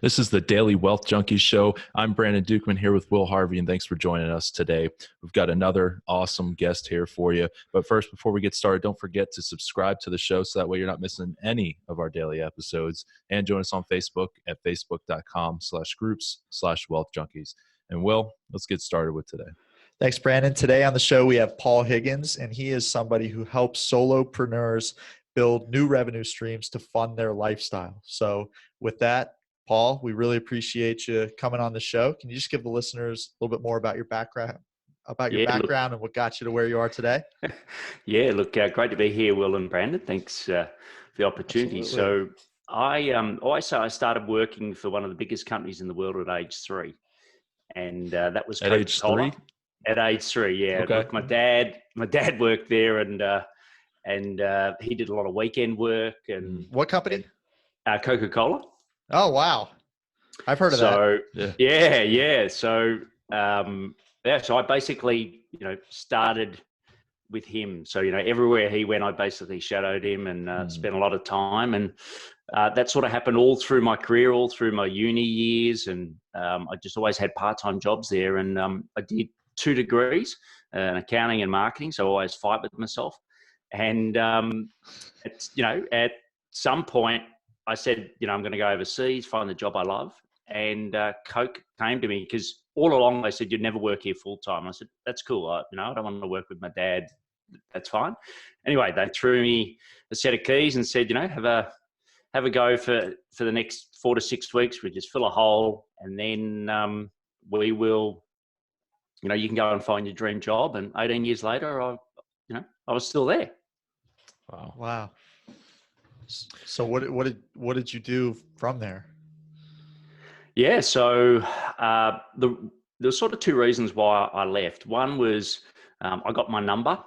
This is the Daily Wealth Junkies Show. I'm Brandon Dukeman here with Will Harvey, and thanks for joining us today. We've got another awesome guest here for you. But first, before we get started, don't forget to subscribe to the show so that way you're not missing any of our daily episodes. And join us on Facebook at facebook.com/groups/wealthjunkies. And Will, let's get started with today. Thanks, Brandon. Today on the show, we have Paul Higgins, and he is somebody who helps solopreneurs build new revenue streams to fund their lifestyle. So with that, Paul, we really appreciate you coming on the show. Can you just give the listeners a little bit more about your background, and what got you to where you are today? Yeah, look, great to be here, Will and Brandon. Thanks for the opportunity. Absolutely. So I started working for one of the biggest companies in the world at age 3. And that was At age 3? At age 3, yeah. Okay. Look, my dad worked there, and he did a lot of weekend work. And What company? Coca-Cola. Oh, wow. I've heard of that. Yeah. So I basically, started with him. So, everywhere he went, I basically shadowed him and spent a lot of time. And that sort of happened all through my career, all through my uni years. And I just always had part-time jobs there. And I did 2 degrees in accounting and marketing. So I always fight with myself. And, at some point I said, I'm going to go overseas, find the job I love. And Coke came to me because all along they said, you'd never work here full time. I said, that's cool. I don't want to work with my dad. That's fine. Anyway, they threw me a set of keys and said, have a go for the next 4 to 6 weeks. We just fill a hole, and then we will, you can go and find your dream job. And 18 years later, I was still there. Wow. So what did you do from there? Yeah. So there's sort of 2 reasons why I left. One was I got my number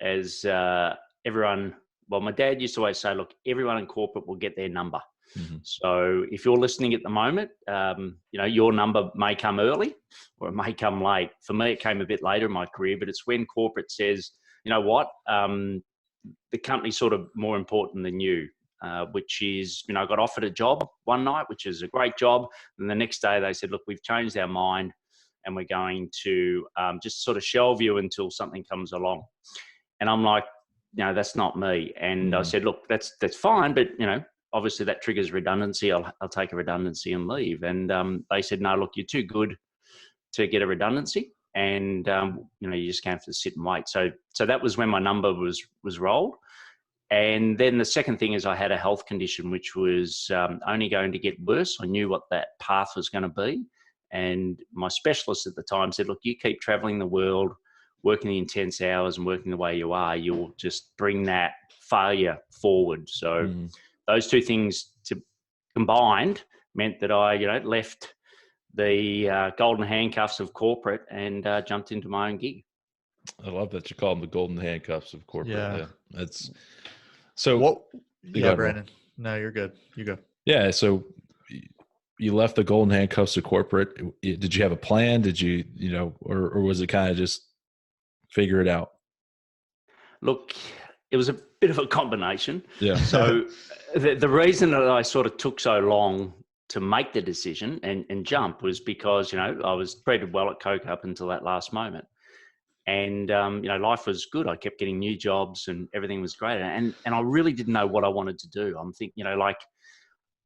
as everyone. Well, my dad used to always say, look, everyone in corporate will get their number. Mm-hmm. So if you're listening at the moment, your number may come early or it may come late. For me, it came a bit later in my career, but it's when corporate says, you know what, the company's sort of more important than you. Which is, I got offered a job one night, which is a great job. And the next day they said, look, we've changed our mind and we're going to just sort of shelve you until something comes along. And I'm like, that's not me. And I said, look, that's fine. But, obviously that triggers redundancy. I'll take a redundancy and leave. And they said, no, look, you're too good to get a redundancy. And, you just have to sit and wait. So that was when my number was rolled. And then the second thing is I had a health condition, which was only going to get worse. I knew what that path was going to be. And my specialist at the time said, look, you keep traveling the world, working the intense hours and working the way you are, you'll just bring that failure forward. So those 2 things combined meant that I, left the golden handcuffs of corporate and jumped into my own gig. I love that you call them the golden handcuffs of corporate. Yeah. That's so. What? Yeah, Brandon. No, you're good. You go. Yeah. So you left the golden handcuffs of corporate. Did you have a plan? Did you, or was it kind of just figure it out? Look, it was a bit of a combination. Yeah. So the reason that I sort of took so long to make the decision and jump was because, I was treated well at Coke up until that last moment. And, life was good. I kept getting new jobs and everything was great. And I really didn't know what I wanted to do. I'm thinking,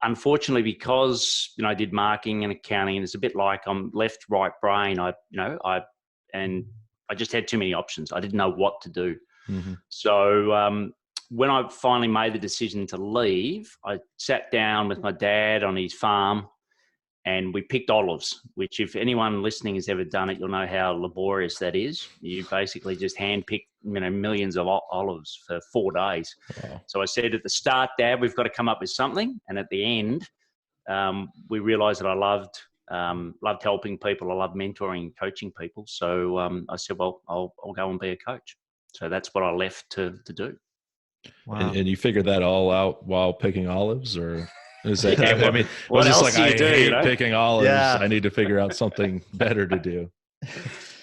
unfortunately, because, I did marketing and accounting, and it's a bit like I'm left, right brain. I just had too many options. I didn't know what to do. Mm-hmm. So when I finally made the decision to leave, I sat down with my dad on his farm and we picked olives, which if anyone listening has ever done it, you'll know how laborious that is. You basically just hand-pick, millions of olives for 4 days. Wow. So I said at the start, Dad, we've got to come up with something. And at the end, we realized that I loved helping people. I love mentoring and coaching people. So I said, well, I'll go and be a coach. So that's what I left to do. Wow. And you figured that all out while picking olives, or is that, I mean, what was else just do like, you do, hate picking olives. Yeah. I need to figure out something better to do.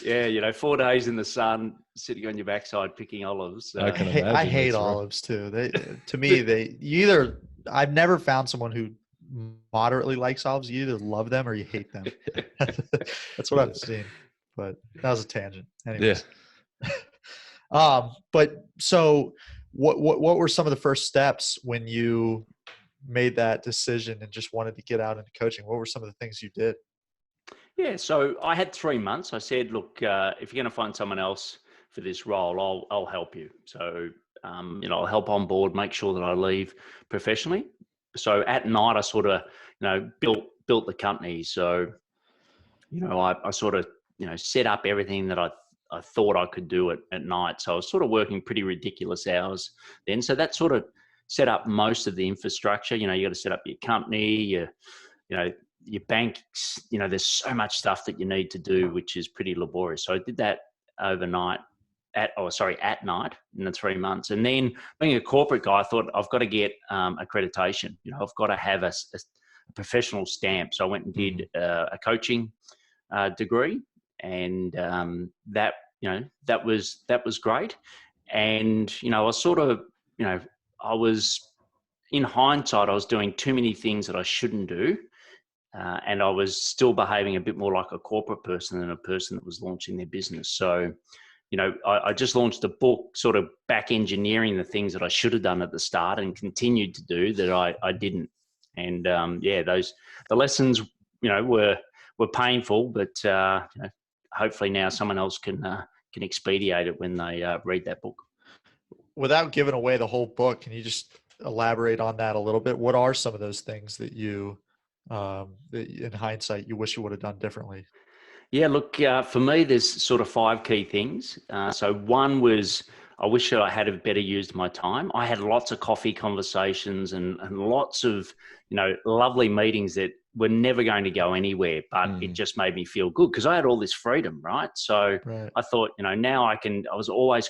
Yeah, 4 days in the sun, sitting on your backside picking olives. I hate olives too. To me, I've never found someone who moderately likes olives, you either love them or you hate them. That's what I've seen. But that was a tangent. Anyways. But so what were some of the first steps when you made that decision and just wanted to get out into coaching? What were some of the things you did? Yeah, so I had 3 months. I said, look, if you're going to find someone else for this role, I'll help you. So, I'll help on board, make sure that I leave professionally. So at night, I sort of, built the company. So, I sort of, set up everything that I thought I could do at night. So I was sort of working pretty ridiculous hours then. So that sort of set up most of the infrastructure. You got to set up your company, you know, your banks, there's so much stuff that you need to do, which is pretty laborious. So I did that overnight at night in the 3 months. And then being a corporate guy, I thought I've got to get accreditation. I've got to have a professional stamp. So I went and did a coaching degree, and that was great. And, I was sort of, I was, in hindsight, I was doing too many things that I shouldn't do. And I was still behaving a bit more like a corporate person than a person that was launching their business. So, I just launched a book sort of back engineering the things that I should have done at the start and continued to do that I didn't. And the lessons, were painful, but hopefully now someone else can expedite it when they read that book. Without giving away the whole book, can you just elaborate on that a little bit? What are some of those things that you, that in hindsight, you wish you would have done differently? Yeah, look, for me, there's sort of 5 key things. So one was, I wish I had better used my time. I had lots of coffee conversations and lots of, lovely meetings that were never going to go anywhere, but it just made me feel good because I had all this freedom, right? So I thought, now I was always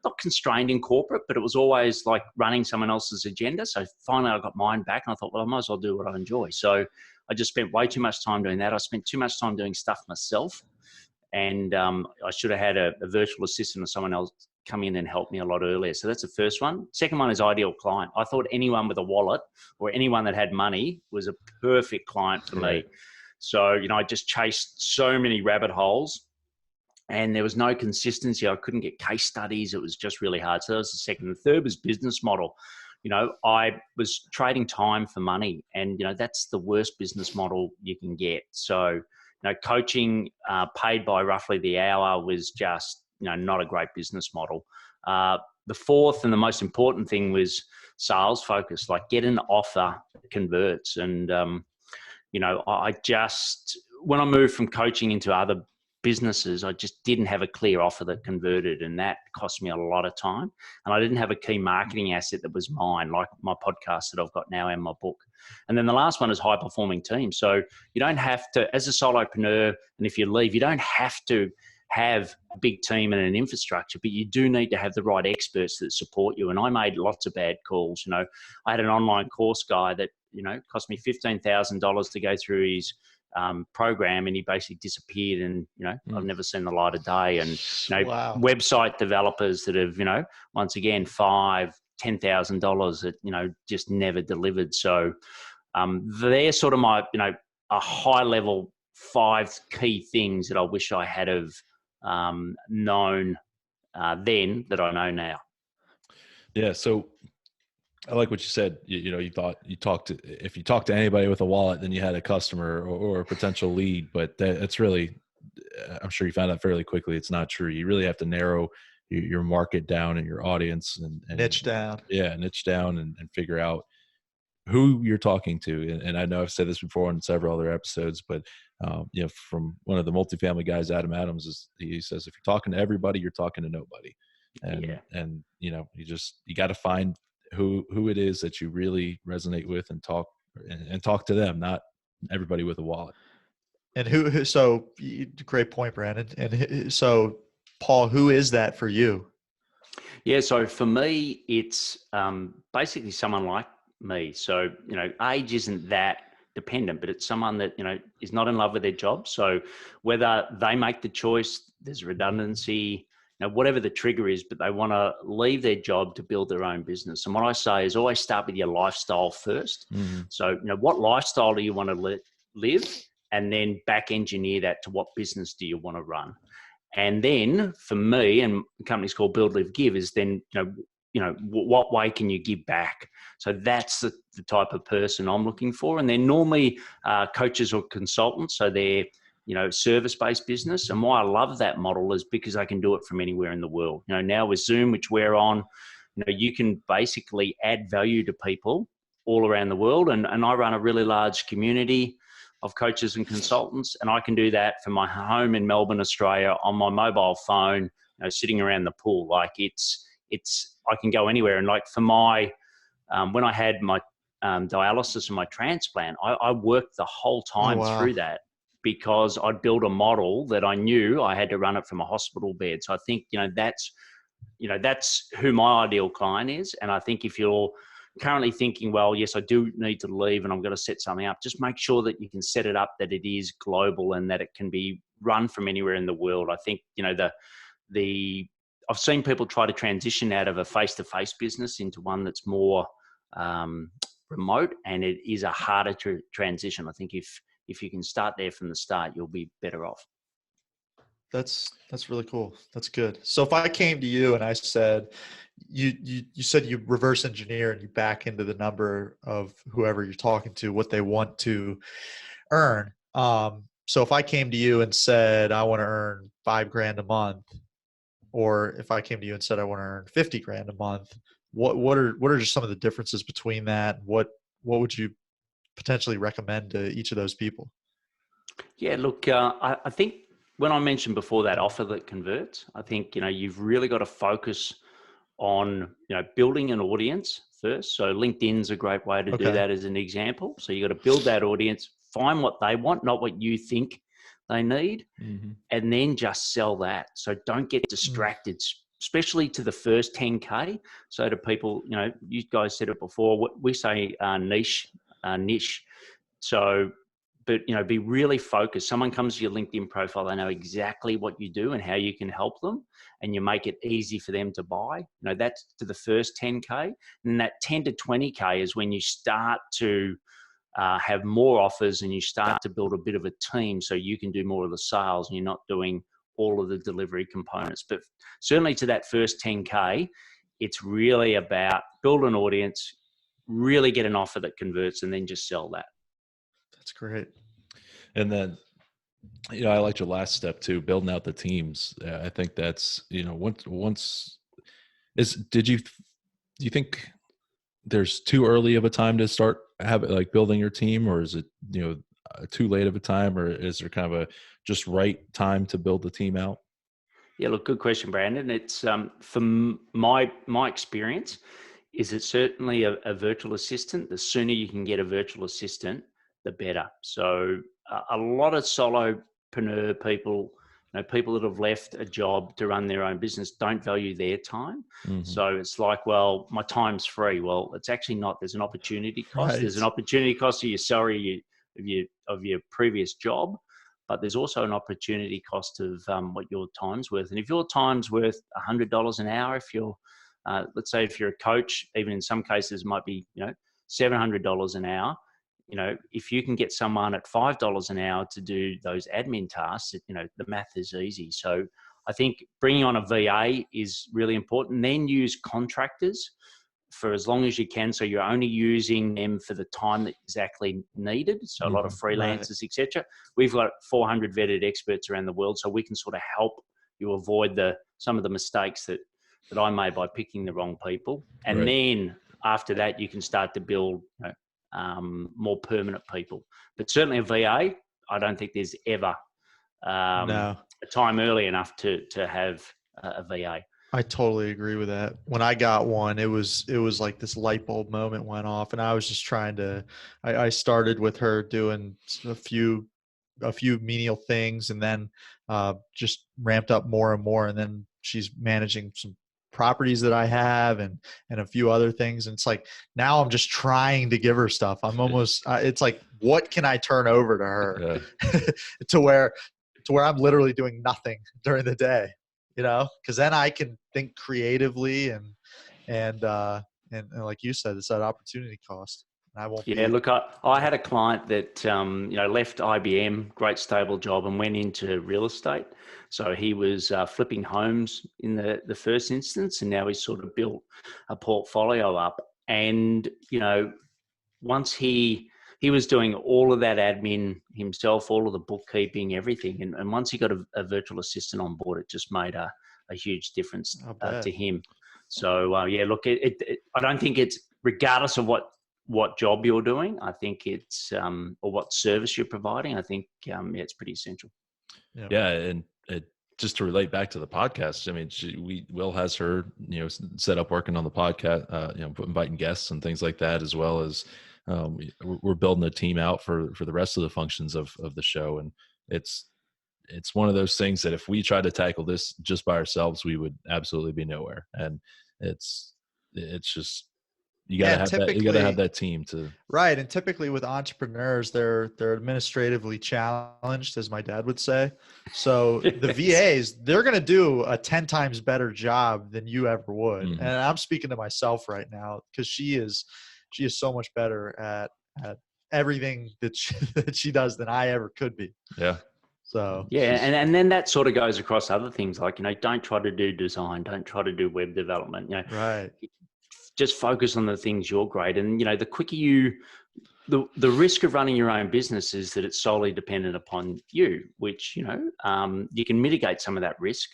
not constrained in corporate, but it was always like running someone else's agenda. So finally I got mine back and I thought, well, I might as well do what I enjoy. So I just spent way too much time doing that. I spent too much time doing stuff myself. And I should have had a virtual assistant or someone else come in and help me a lot earlier. So that's the first one. Second one is ideal client. I thought anyone with a wallet or anyone that had money was a perfect client for me. So, I just chased so many rabbit holes and there was no consistency. I couldn't get case studies. It was just really hard. So that was the second. The third was business model. I was trading time for money and, that's the worst business model you can get. So, coaching paid by roughly the hour was just, not a great business model. The fourth and the most important thing was sales focus, like get an offer that converts. And, I just, when I moved from coaching into other businesses, I just didn't have a clear offer that converted, and that cost me a lot of time. And I didn't have a key marketing asset that was mine, like my podcast that I've got now and my book. And then the last one is high performing teams. So you don't have to, as a solopreneur, and if you leave, you don't have to have a big team and an infrastructure, but you do need to have the right experts that support you. And I made lots of bad calls. I had an online course guy that, cost me $15,000 to go through his program, and he basically disappeared, and I've never seen the light of day. And website developers that have once again $5,000-$10,000 that just never delivered. So they're sort of my a high level 5 key things that I wish I had have known then that I know now. Yeah, so I like what you said. If you talked to anybody with a wallet, then you had a customer or a potential lead. But that's really, I'm sure you found out fairly quickly, it's not true. You really have to narrow your market down and your audience and niche down. Yeah, niche down and figure out who you're talking to. And I know I've said this before in several other episodes, but from one of the multifamily guys, Adam Adams, he says, if you're talking to everybody, you're talking to nobody. And you got to find who it is that you really resonate with and talk to them, not everybody with a wallet. And so great point, Brandon. And so Paul, who is that for you? Yeah. So for me, it's basically someone like me. So, age isn't that dependent, but it's someone that, is not in love with their job. So whether they make the choice, there's redundancy, whatever the trigger is, but they want to leave their job to build their own business. And what I say is always start with your lifestyle first. Mm-hmm. So, what lifestyle do you want to live? And then back engineer that to what business do you want to run? And then for me, and the company's called Build, Live, Give, is then, what way can you give back? So that's the type of person I'm looking for. And they're normally coaches or consultants. So they're, service-based business. And why I love that model is because I can do it from anywhere in the world. Now with Zoom, which we're on, you can basically add value to people all around the world. And I run a really large community of coaches and consultants, and I can do that from my home in Melbourne, Australia, on my mobile phone, sitting around the pool. Like it's I can go anywhere. And like for my when I had my dialysis and my transplant, I worked the whole time through that, because I'd built a model that I knew I had to run it from a hospital bed. So I think that's who my ideal client is. And I think if you're currently thinking, well, yes, I do need to leave and I'm going to set something up, just make sure that you can set it up that it is global and that it can be run from anywhere in the world. I think, I've seen people try to transition out of a face-to-face business into one that's more remote, and it is a harder transition. I think if you can start there from the start, you'll be better off. That's really cool. That's good. So if I came to you and I said, you said you reverse engineer and you back into the number of whoever you're talking to, what they want to earn. So if I came to you and said, I want to earn $5,000 a month, or if I came to you and said, I want to earn $50,000 a month, what are just some of the differences between that? What would you potentially recommend to each of those people? Yeah, look, I think when I mentioned before that offer that converts, I think, you've really got to focus on, building an audience first. So LinkedIn's a great way to do that as an example. So you got to build that audience, find what they want, not what you think they need, and then just sell that. So don't get distracted, especially to the first 10K. So to people, you guys said it before, we say niche. So, but, be really focused. Someone comes to your LinkedIn profile, they know exactly what you do and how you can help them, and you make it easy for them to buy. That's to the first 10K. And that 10 to 20K is when you start to have more offers and you start to build a bit of a team so you can do more of the sales and you're not doing all of the delivery components. But certainly to that first 10K, it's really about build an audience, really get an offer that converts, and then just sell that. That's great. And then, I liked your last step too, building out the teams. I think that's, do you think there's too early of a time to start building your team, or is it, too late of a time, or is there kind of a just right time to build the team out? Yeah, look, good question, Brandon. It's from my experience, is it certainly a virtual assistant. The sooner you can get a virtual assistant, the better. So a lot of solopreneur people, people that have left a job to run their own business don't value their time. So it's like, well, my time's free. Well, it's actually not. There's an opportunity cost. Right. There's an opportunity cost of your salary of your previous job, but there's also an opportunity cost of what your time's worth. And if your time's worth $100 an hour, if you're, let's say if you're a coach, even in some cases might be, $700 an hour, if you can get someone at $5 an hour to do those admin tasks, the math is easy. So I think bringing on a VA is really important. Then use contractors for as long as you can. So you're only using them for the time that exactly needed. So a lot of freelancers, etc. We've got 400 vetted experts around the world, so we can sort of help you avoid some of the mistakes that I made by picking the wrong people. And then after that, you can start to build more permanent people. But certainly a VA, I don't think there's ever a time early enough to have a VA. I totally agree with that. When I got one, it was like this light bulb moment went off, and I was just trying to, I started with her doing a few menial things, and then just ramped up more and more. And then she's managing some properties that I have and a few other things. And it's like, now I'm just trying to give her stuff. I'm almost, it's like, what can I turn over to her to where I'm literally doing nothing during the day. because then I can think creatively and like you said, it's that opportunity cost. I won't Yeah, be. look, I had a client that left IBM, great stable job, and went into real estate. So he was flipping homes in the first instance, and now he's sort of built a portfolio up. And once he was doing all of that admin himself, all of the bookkeeping, everything, and once he got a virtual assistant on board, it just made a huge difference I'll bet. to him. So yeah, look, I don't think it's regardless of what job you're doing. I think it's or what service you're providing. I think yeah, it's pretty essential. Yeah, and just to relate back to the podcast, I mean, Will has her, set up working on the podcast, inviting guests and things like that, as well as we're building a team out for the rest of the functions of the show, and it's one of those things that if we tried to tackle this just by ourselves, we would absolutely be nowhere. And it's just you got to have that. You got to have that team to. Right. And typically with entrepreneurs, they're administratively challenged, as my dad would say. So the VAs, they're going to do a 10 times better job than you ever would. Mm-hmm. And I'm speaking to myself right now because she is so much better at everything that she does than I ever could be. Yeah. So yeah, and then that sort of goes across other things like, don't try to do design, don't try to do web development, right. Just focus on the things you're great. And, the quicker the risk of running your own business is that it's solely dependent upon you, which, you can mitigate some of that risk.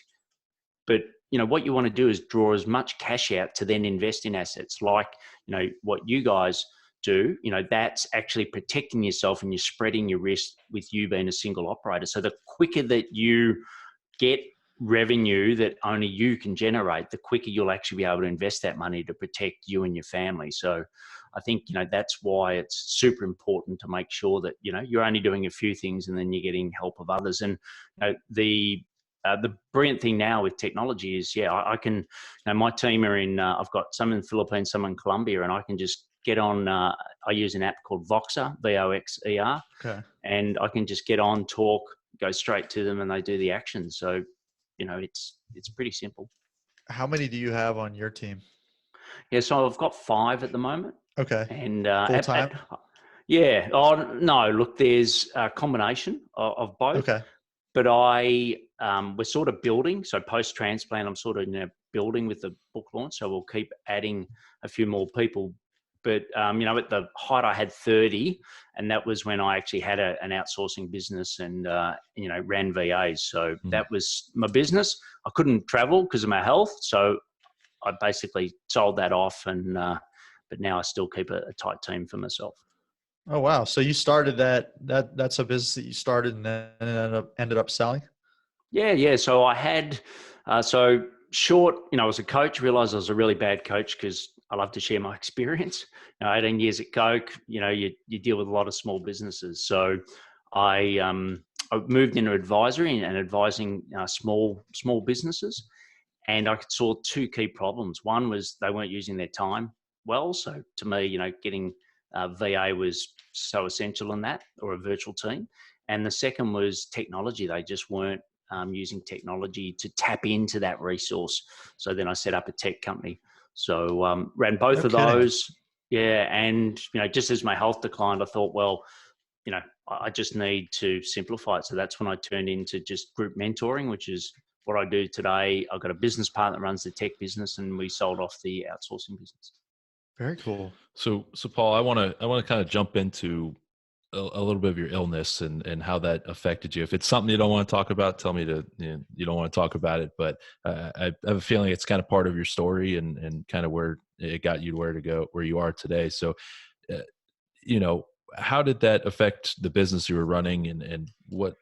But, what you want to do is draw as much cash out to then invest in assets like, what you guys do, that's actually protecting yourself and you're spreading your risk with you being a single operator. So the quicker that you get revenue that only you can generate, the quicker you'll actually be able to invest that money to protect you and your family. So I think, that's why it's super important to make sure that, you're only doing a few things and then you're getting help of others. And the brilliant thing now with technology is, I can, my team are in, I've got some in the Philippines, some in Colombia, and I can just get on, I use an app called Voxer, Voxer. Okay. And I can just get on, talk, go straight to them and they do the action. So, it's pretty simple. How many do you have on your team? Yeah, so I've got 5 at the moment. Okay. And full time? Yeah. Oh no, look, there's a combination of both. Okay. But we're sort of building. So post transplant, I'm sort of building with the book launch. So we'll keep adding a few more people. But at the height, I had 30, and that was when I actually had an outsourcing business and ran VAs. So that was my business. I couldn't travel because of my health, so I basically sold that off. And but now I still keep a tight team for myself. Oh wow! So you started that's a business that you started and then ended up selling? Yeah. So I had short. I was a coach. Realized I was a really bad coach because I love to share my experience. 18 years at Coke, you deal with a lot of small businesses. So I moved into advisory and advising small businesses, and I saw 2 key problems. One was they weren't using their time well. So to me, getting VA was so essential in that, or a virtual team. And the second was technology. They just weren't using technology to tap into that resource. So then I set up a tech company. So ran both of those. Yeah. And, just as my health declined, I thought, well, I just need to simplify it. So that's when I turned into just group mentoring, which is what I do today. I've got a business partner that runs the tech business, and we sold off the outsourcing business. Very cool. So Paul, I want to kind of jump into a little bit of your illness and how that affected you. If it's something you don't want to talk about, tell me you don't want to talk about it. But I have a feeling it's kind of part of your story and kind of where it got you to where you are today. So, how did that affect the business you were running, and what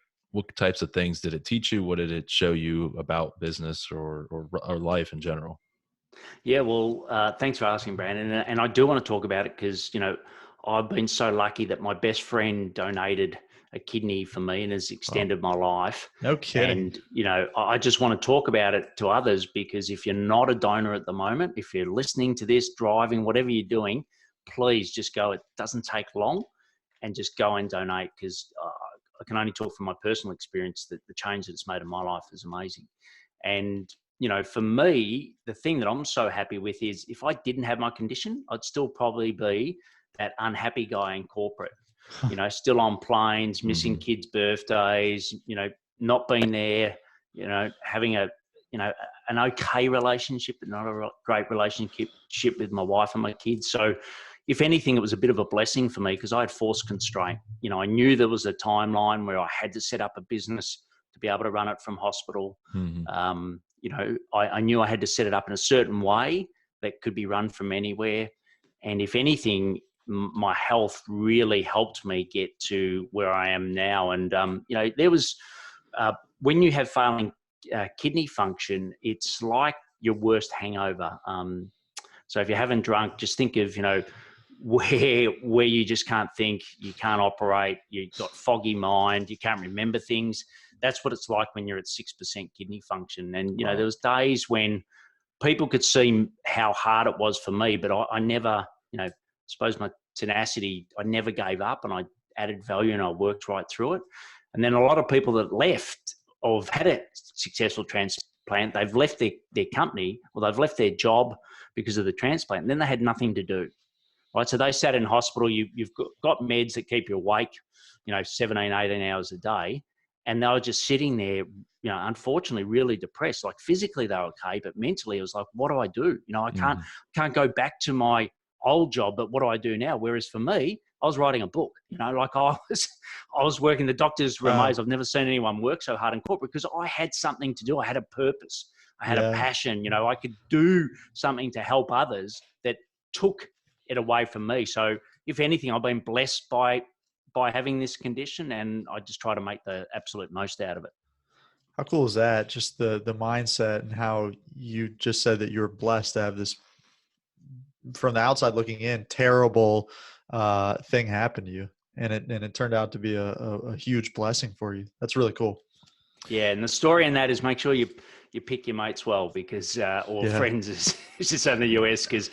types of things did it teach you? What did it show you about business or life in general? Yeah, well, thanks for asking, Brandon. And I do want to talk about it because, I've been so lucky that my best friend donated a kidney for me and has extended my life. No kidding. And, I just want to talk about it to others because if you're not a donor at the moment, if you're listening to this, driving, whatever you're doing, please just go. It doesn't take long, and just go and donate because I can only talk from my personal experience that the change that it's made in my life is amazing. And, you know, for me, the thing that I'm so happy with is if I didn't have my condition, I'd still probably be that unhappy guy in corporate, you know, still on planes, missing kids' birthdays, you know, not being there, you know, having a, you know, an okay relationship, but not a great relationship with my wife and my kids. So if anything, it was a bit of a blessing for me because I had forced constraint. You know, I knew there was a timeline where I had to set up a business to be able to run it from hospital. You know, I knew I had to set it up in a certain way that could be run from anywhere. And if anything, my health really helped me get to where I am now. And, you know, there was, when you have failing kidney function, it's like your worst hangover. So if you haven't drunk, just think of, you know, where you just can't think, you can't operate, you've got foggy mind, you can't remember things. That's what it's like when you're at 6% kidney function. And, you know, there was days when people could see how hard it was for me, but I never, you know, I suppose my tenacity, I never gave up and I added value and I worked right through it. And then a lot of people that left or have had a successful transplant, they've left their company or they've left their job because of the transplant. And then they had nothing to do. Right, so they sat in hospital. You've got meds that keep you awake, you know, 17, 18 hours a day. And they were just sitting there, you know, unfortunately, really depressed. Like physically they were okay, but mentally it was like, what do I do? You know, I can't go back to my old job, but what do I do now? Whereas for me, I was writing a book, you know, like I was working the doctor's remains. I've never seen anyone work so hard in corporate because I had something to do. I had a purpose. I had a passion, you know, I could do something to help others that took it away from me. So if anything, I've been blessed by having this condition and I just try to make the absolute most out of it. How cool is that? Just the mindset and how you just said that you're blessed to have this, from the outside looking in, terrible thing happen to you. And it turned out to be a huge blessing for you. That's really cool. Yeah. And the story in that is make sure you pick your mates well because, or friends is just in the US because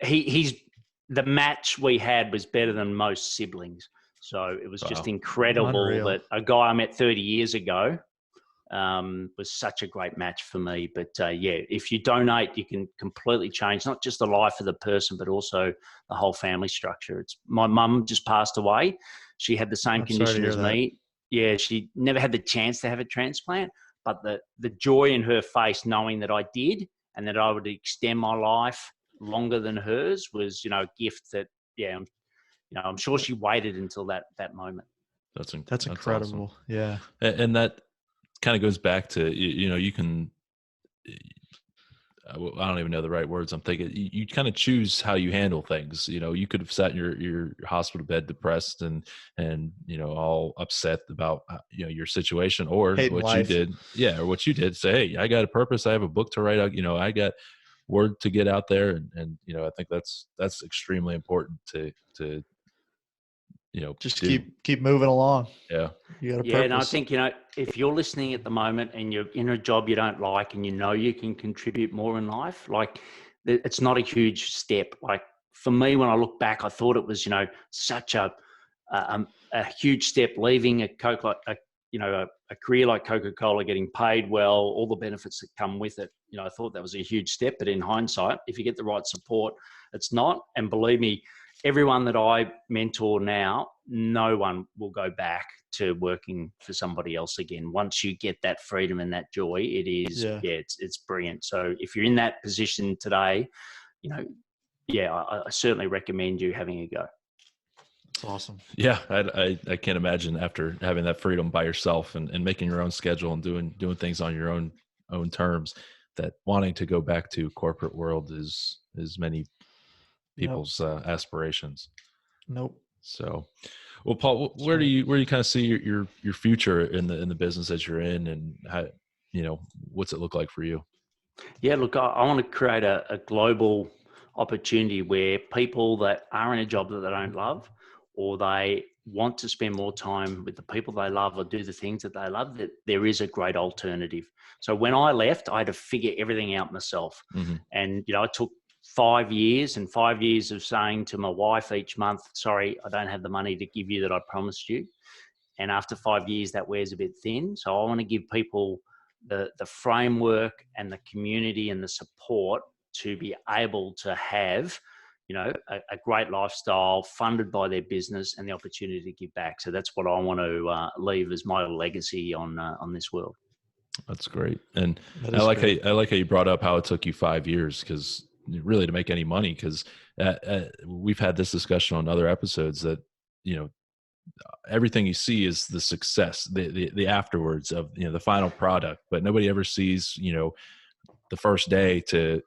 he's, the match we had was better than most siblings. So it was just incredible. Unreal. That a guy I met 30 years ago was such a great match for me. But yeah, if you donate, you can completely change not just the life of the person, but also the whole family structure. It's my mum just passed away. She had the same condition as me. Yeah, she never had the chance to have a transplant, but the joy in her face knowing that I did and that I would extend my life longer than hers was, you know, a gift that, yeah, you know, I'm sure she waited until that moment. That's incredible. Awesome. Yeah. And that kind of goes back to, you know, you can, I don't even know the right words I'm thinking. You kind of choose how you handle things. You know, you could have sat in your hospital bed depressed and, you know, all upset about, you know, your situation or what you did. Yeah. Or what you did say, hey, I got a purpose. I have a book to write. You know, I got word to get out there. And, you know, I think that's extremely important to, you know, just keep moving along. Yeah. You got a purpose. Yeah. And I think, you know, if you're listening at the moment and you're in a job you don't like and you know you can contribute more in life, like it's not a huge step. Like for me, when I look back, I thought it was, you know, such a huge step leaving a career like Coca-Cola, getting paid well, all the benefits that come with it. You know, I thought that was a huge step, but in hindsight, if you get the right support, it's not. And believe me, everyone that I mentor now, no one will go back to working for somebody else again. Once you get that freedom and that joy, it is, it's brilliant. So if you're in that position today, you know, I certainly recommend you having a go. That's awesome. Yeah. I can't imagine after having that freedom by yourself and making your own schedule and doing things on your own terms, that wanting to go back to corporate world is many people's aspirations. Nope. So, well, Paul, where do you kind of see your future in the business that you're in, and how, you know, what's it look like for you? Yeah, look, I want to create a global opportunity where people that are in a job that they don't love, or they want to spend more time with the people they love or do the things that they love, that there is a great alternative. So when I left, I had to figure everything out myself. Mm-hmm. And, you know, I took 5 years of saying to my wife each month, sorry, I don't have the money to give you that I promised you. And after 5 years, that wears a bit thin. So I want to give people the framework and the community and the support to be able to have, a great lifestyle funded by their business and the opportunity to give back. So that's what I want to leave as my legacy on this world. That's great. And That is great. I like how you brought up how it took you 5 years, because really to make any money, because we've had this discussion on other episodes that, everything you see is the success, the afterwards of, the final product, but nobody ever sees, the first day to,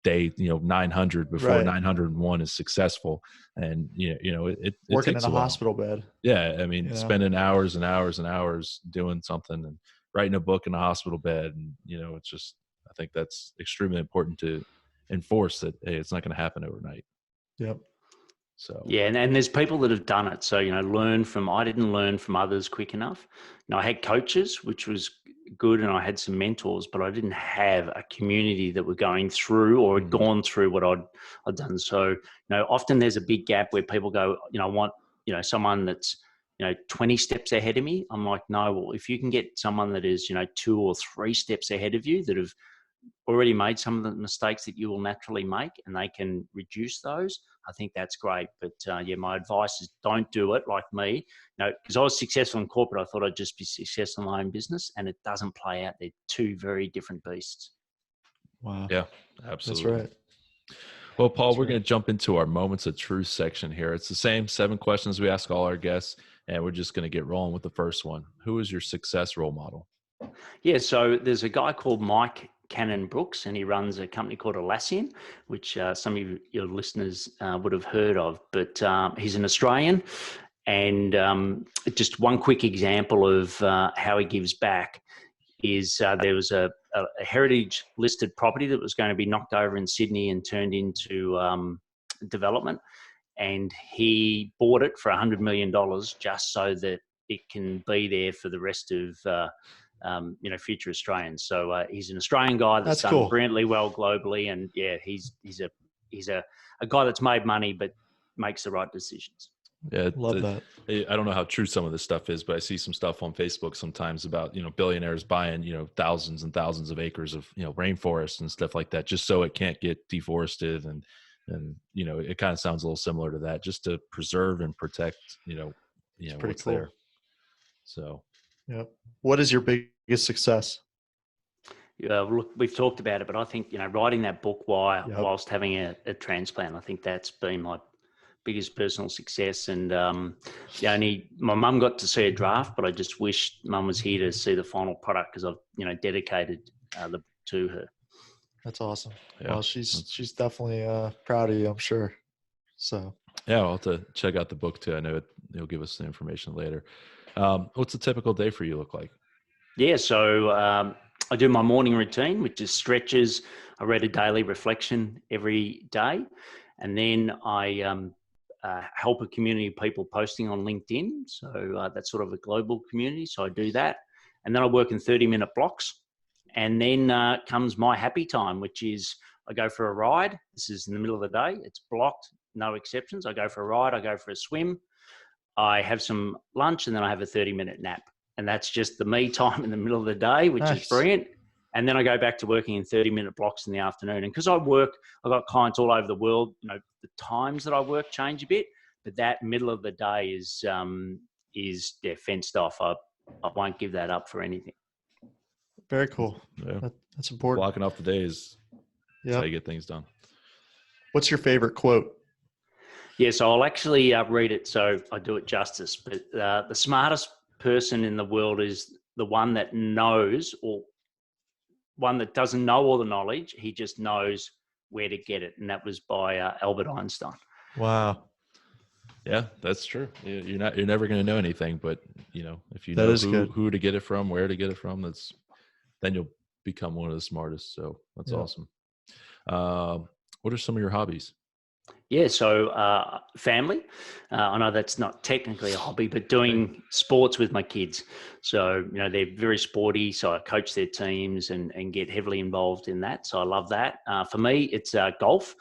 day 900 before Right. 901 is successful. And it Working takes in a while. hospital bed. Yeah, I mean, spending hours and hours and hours doing something and writing a book in a hospital bed, and it's just, I think that's extremely important to enforce that. Hey, it's not going to happen overnight. Yep. So yeah, and there's people that have done it. So I didn't learn from others quick enough. I had coaches, which was good, and I had some mentors, but I didn't have a community that were going through or had gone through what I'd done. So often there's a big gap where people go, I want someone that's 20 steps ahead of me. I'm like, no. Well, if you can get someone that is 2 or 3 steps ahead of you, that have already made some of the mistakes that you will naturally make, and they can reduce those, I think that's great. But my advice is don't do it like me. Because I was successful in corporate, I thought I'd just be successful in my own business, and it doesn't play out. They're two very different beasts. Wow. yeah, absolutely. That's right. Well, Paul, we're going to jump into our moments of truth section here. It's the same 7 questions we ask all our guests, and we're just going to get rolling with the first one. Who is your success role model? Yeah, so there's a guy called Mike Cannon Brooks, and he runs a company called Atlassian, which some of your listeners would have heard of. But he's an Australian, and just one quick example of how he gives back is there was a heritage listed property that was going to be knocked over in Sydney and turned into development, and he bought it for $100 million just so that it can be there for the rest of future Australians. So he's an Australian guy that's done cool. brilliantly well globally, and he's a guy that's made money but makes the right decisions. Yeah, love that. I don't know how true some of this stuff is, but I see some stuff on Facebook sometimes about billionaires buying thousands and thousands of acres of rainforest and stuff like that, just so it can't get deforested, and it kind of sounds a little similar to that, just to preserve and protect what's cool. there. So yep. What is your biggest success? Look, we've talked about it, but I think writing that book whilst having a transplant, I think that's been my biggest personal success. And my mum got to see a draft, but I just wish mum was here to see the final product, because I've dedicated the book to her. That's awesome. Yeah, well, she's definitely proud of you, I'm sure. So yeah, I'll have to check out the book too. I know you'll give us the information later. What's a typical day for you look like? Yeah, so I do my morning routine, which is stretches. I read a daily reflection every day, and then I help a community of people posting on LinkedIn. So that's sort of a global community. So I do that, and then I work in 30-minute blocks, and then comes my happy time, which is I go for a ride. This is in the middle of the day. It's blocked, no exceptions. I go for a ride. I go for a swim. I have some lunch, and then I have a 30-minute nap. And that's just the me time in the middle of the day, which is brilliant. And then I go back to working in 30-minute blocks in the afternoon. And because I've got clients all over the world, the times that I work change a bit, but that middle of the day is fenced off. I won't give that up for anything. Very cool. Yeah. That's important. Blocking off the days. That's how you get things done. What's your favorite quote? Yeah, so I'll actually read it so I do it justice. But the smartest person in the world is the one that knows, or one that doesn't know all the knowledge. He just knows where to get it. And that was by Albert Einstein. Wow. Yeah, that's true. You're never going to know anything, but if you That know who to get it from, where to get it from, then you'll become one of the smartest. So that's awesome. What are some of your hobbies? Yeah, so family. I know that's not technically a hobby, but doing sports with my kids. So, they're very sporty, so I coach their teams and get heavily involved in that. So I love that. For me, it's golf.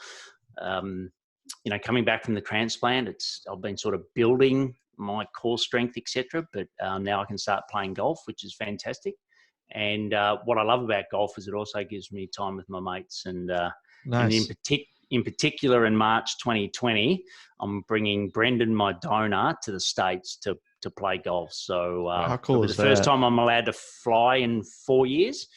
Coming back from the transplant, I've been sort of building my core strength, etc. But now I can start playing golf, which is fantastic. And what I love about golf is it also gives me time with my mates. And Nice. in particular, in March 2020, I'm bringing Brendan, my donor, to the States to play golf. So How cool it'll be is the first that? time I'm allowed to fly in 4 years.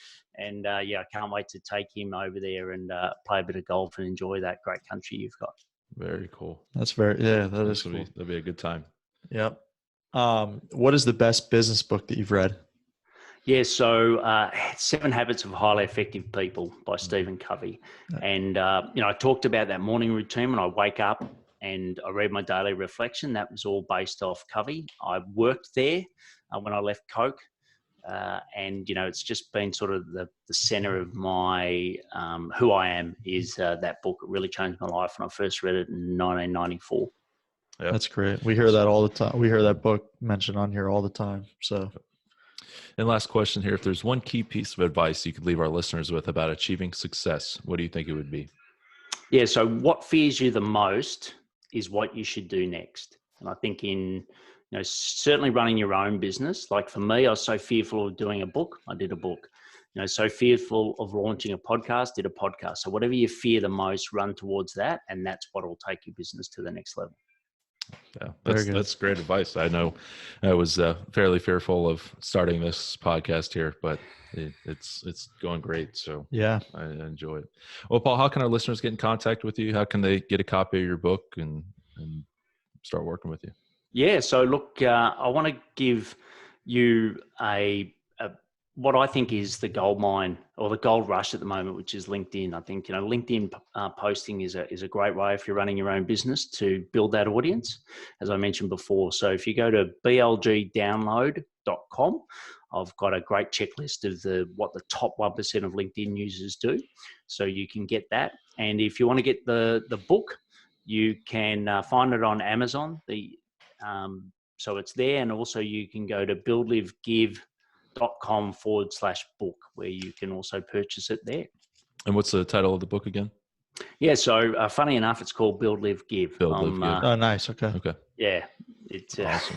And I can't wait to take him over there and play a bit of golf and enjoy that great country you've got. Very cool. That is cool. That'll be a good time. Yep. What is the best business book that you've read? Yeah, so 7 Habits of Highly Effective People by Stephen Covey. And, I talked about that morning routine when I wake up and I read my daily reflection. That was all based off Covey. I worked there when I left Coke. And, it's just been sort of the center of my who I am is that book. It really changed my life when I first read it in 1994. Yep. That's great. We hear that all the time. We hear that book mentioned on here all the time. So, and last question here. If there's one key piece of advice you could leave our listeners with about achieving success, what do you think it would be? Yeah. So what fears you the most is what you should do next. And I think certainly running your own business, like for me, I was so fearful of doing a book. I did a book. So fearful of launching a podcast, did a podcast. So whatever you fear the most, run towards that. And that's what will take your business to the next level. Yeah, that's great advice. I know I was fairly fearful of starting this podcast here, but it's going great. So yeah, I enjoy it. Well, Paul, how can our listeners get in contact with you? How can they get a copy of your book and start working with you? Yeah. So look, I want to give you what I think is the gold mine or the gold rush at the moment, which is LinkedIn. I think, LinkedIn posting is a great way if you're running your own business to build that audience, as I mentioned before. So if you go to blgdownload.com, I've got a great checklist of what the top 1% of LinkedIn users do. So you can get that. And if you want to get the book, you can find it on Amazon. So it's there. And also you can go to buildlivegive.com/book, where you can also purchase it there. And what's the title of the book again? Yeah, so funny enough, it's called Build, Live, Give. Build, Live, Give. Oh, nice. Okay. Yeah, it's awesome.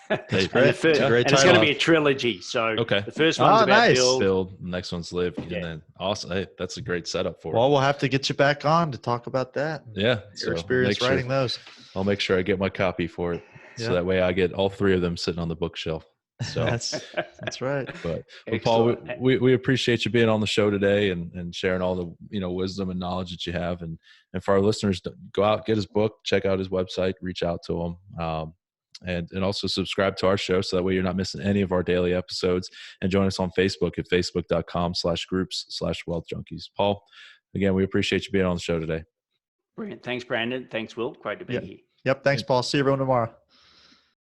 That's great. It's a great title. It's going to be a trilogy. So the first one's about build, next one's live, and then awesome. Hey, that's a great setup for it. Well, we'll have to get you back on to talk about that. Yeah, your experience writing those. I'll make sure I get my copy for it, so that way I get all 3 of them sitting on the bookshelf. So that's right. But Paul, we appreciate you being on the show today and sharing all the wisdom and knowledge that you have. And for our listeners, go out, get his book, check out his website, reach out to him, and also subscribe to our show so that way you're not missing any of our daily episodes. And join us on Facebook at facebook.com/groups/Wealth Junkies. Paul, again, we appreciate you being on the show today. Brilliant. Thanks, Brandon. Thanks, Will. Great to be here. Yep. Thanks, Paul. See everyone tomorrow.